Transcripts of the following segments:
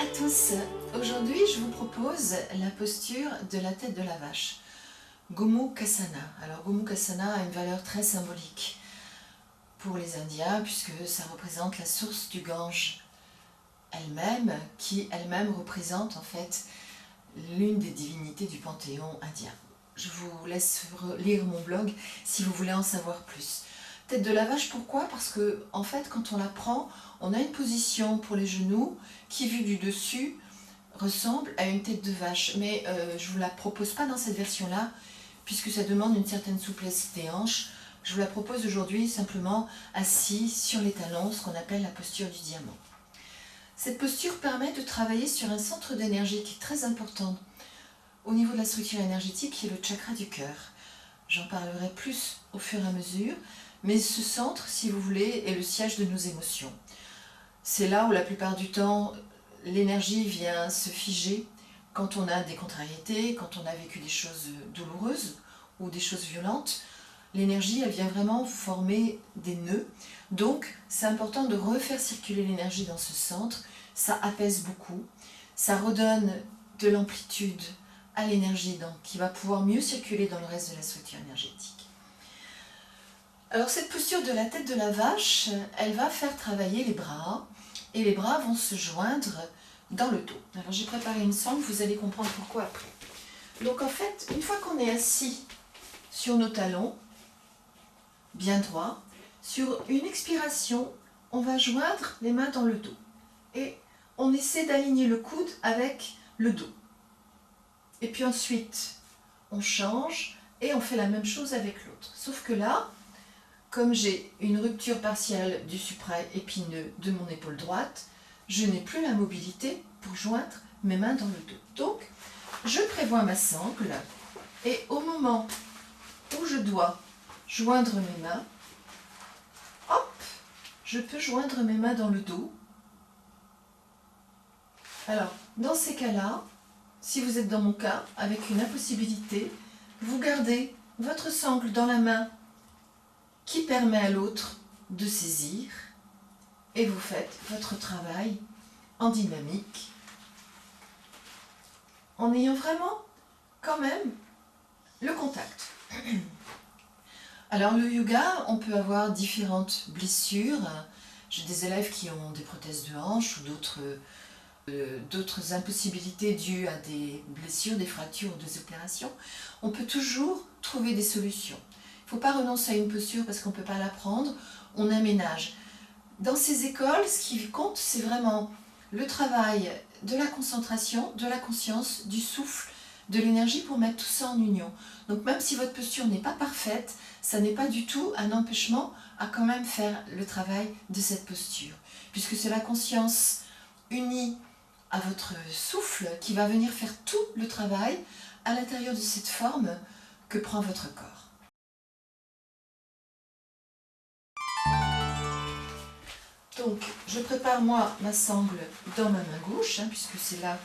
à tous, aujourd'hui je vous propose la posture de la tête de la vache, Gomukhasana. Alors Gomukhasana a une valeur très symbolique pour les Indiens puisque ça représente la source du Gange elle-même, qui elle-même représente en fait l'une des divinités du panthéon indien. Je vous laisse lire mon blog si vous voulez en savoir plus. Tête de la vache, pourquoi? Parce que en fait quand on la prend, on a une position pour les genoux qui vue du dessus ressemble à une tête de vache, mais je ne vous la propose pas dans cette version-là, puisque ça demande une certaine souplesse des hanches. Je vous la propose aujourd'hui simplement assis sur les talons, ce qu'on appelle la posture du diamant. Cette posture permet de travailler sur un centre d'énergie qui est très important au niveau de la structure énergétique, qui est le chakra du cœur. J'en parlerai plus au fur et à mesure, mais ce centre, si vous voulez, est le siège de nos émotions. C'est là où la plupart du temps, l'énergie vient se figer quand on a des contrariétés, quand on a vécu des choses douloureuses ou des choses violentes. L'énergie, elle vient vraiment former des nœuds. Donc, c'est important de refaire circuler l'énergie dans ce centre. Ça apaise beaucoup. Ça redonne de l'amplitude à l'énergie, donc qui va pouvoir mieux circuler dans le reste de la structure énergétique. Alors, cette posture de la tête de la vache, elle va faire travailler les bras. Et les bras vont se joindre dans le dos. Alors j'ai préparé une sangle, vous allez comprendre pourquoi après. Donc en fait, une fois qu'on est assis sur nos talons, bien droit, sur une expiration, on va joindre les mains dans le dos. Et on essaie d'aligner le coude avec le dos. Et puis ensuite, on change et on fait la même chose avec l'autre. Sauf que là, comme j'ai une rupture partielle du supra-épineux de mon épaule droite, je n'ai plus la mobilité pour joindre mes mains dans le dos. Donc, je prévois ma sangle et au moment où je dois joindre mes mains, hop, je peux joindre mes mains dans le dos. Alors, dans ces cas-là, si vous êtes dans mon cas, avec une impossibilité, vous gardez votre sangle dans la main qui permet à l'autre de saisir et vous faites votre travail en dynamique en ayant vraiment quand même le contact. Alors le yoga, on peut avoir différentes blessures. J'ai des élèves qui ont des prothèses de hanche ou d'autres impossibilités dues à des blessures, des fractures ou des opérations. On peut toujours trouver des solutions. Il ne faut pas renoncer à une posture parce qu'on ne peut pas l'apprendre, on aménage. Dans ces écoles, ce qui compte, c'est vraiment le travail de la concentration, de la conscience, du souffle, de l'énergie pour mettre tout ça en union. Donc même si votre posture n'est pas parfaite, ça n'est pas du tout un empêchement à quand même faire le travail de cette posture. Puisque c'est la conscience unie à votre souffle qui va venir faire tout le travail à l'intérieur de cette forme que prend votre corps. Donc, je prépare moi ma sangle dans ma main gauche, puisque c'est là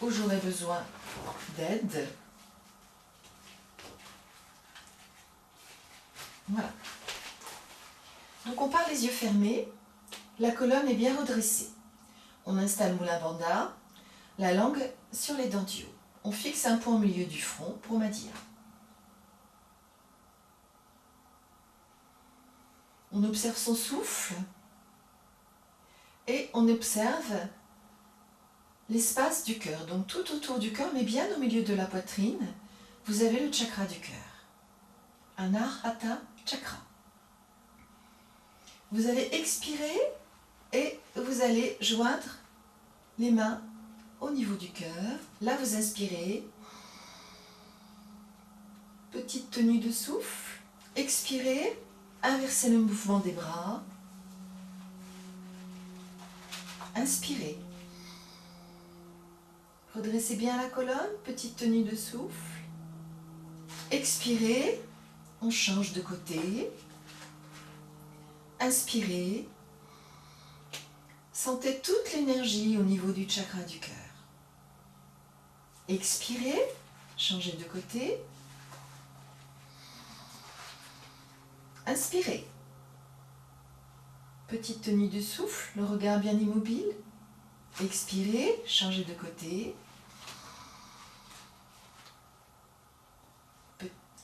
où j'aurai besoin d'aide. Voilà. Donc on part les yeux fermés, la colonne est bien redressée. On installe Mula Bandha, la langue sur les dents du haut. On fixe un point au milieu du front pour Madhya. On observe son souffle. Et on observe l'espace du cœur, donc tout autour du cœur, mais bien au milieu de la poitrine, vous avez le chakra du cœur, Anahata Chakra. Vous allez expirer et vous allez joindre les mains au niveau du cœur. Là, vous inspirez, petite tenue de souffle, expirez, inversez le mouvement des bras. Inspirez. Redressez bien la colonne, petite tenue de souffle. Expirez, on change de côté. Inspirez. Sentez toute l'énergie au niveau du chakra du cœur. Expirez, changez de côté. Inspirez. Petite tenue de souffle, le regard bien immobile. Expirez, changez de côté.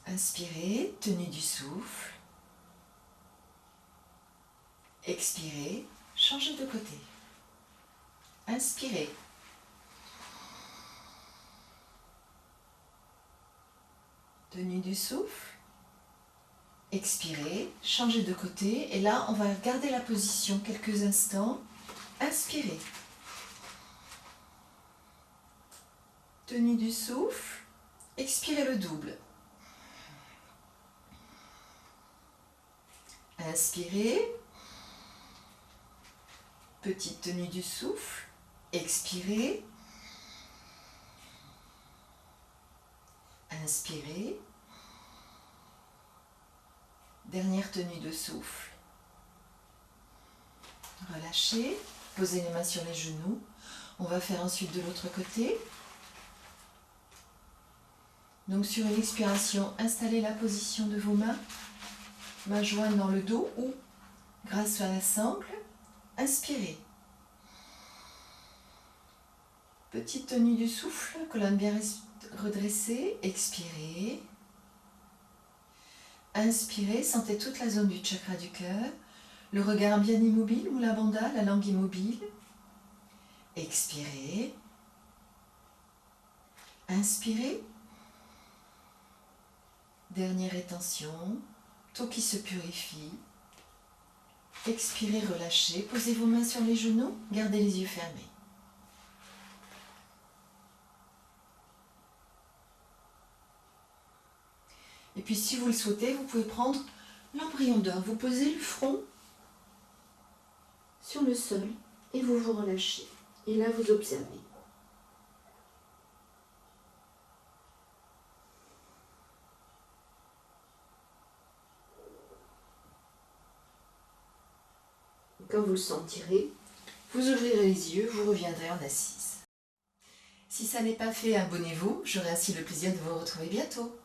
Inspirez, tenue du souffle. Expirez, changez de côté. Inspirez. Tenue du souffle. Expirez, changez de côté. Et là, on va garder la position quelques instants. Inspirez. Tenue du souffle. Expirez le double. Inspirez. Petite tenue du souffle. Expirez. Inspirez. Dernière tenue de souffle. Relâchez. Posez les mains sur les genoux. On va faire ensuite de l'autre côté. Donc sur une expiration, installez la position de vos mains. Mains jointes dans le dos ou grâce à la sangle. Inspirez. Petite tenue du souffle, colonne bien redressée. Expirez. Inspirez, sentez toute la zone du chakra du cœur. Le regard bien immobile, Mula Bandha, la langue immobile. Expirez. Inspirez. Dernière rétention. Tout qui se purifie. Expirez, relâchez. Posez vos mains sur les genoux. Gardez les yeux fermés. Et puis si vous le souhaitez, vous pouvez prendre l'embryon d'or. Vous posez le front sur le sol et vous vous relâchez. Et là, vous observez. Quand vous le sentirez, vous ouvrirez les yeux, vous reviendrez en assise. Si ça n'est pas fait, abonnez-vous, j'aurai ainsi le plaisir de vous retrouver bientôt.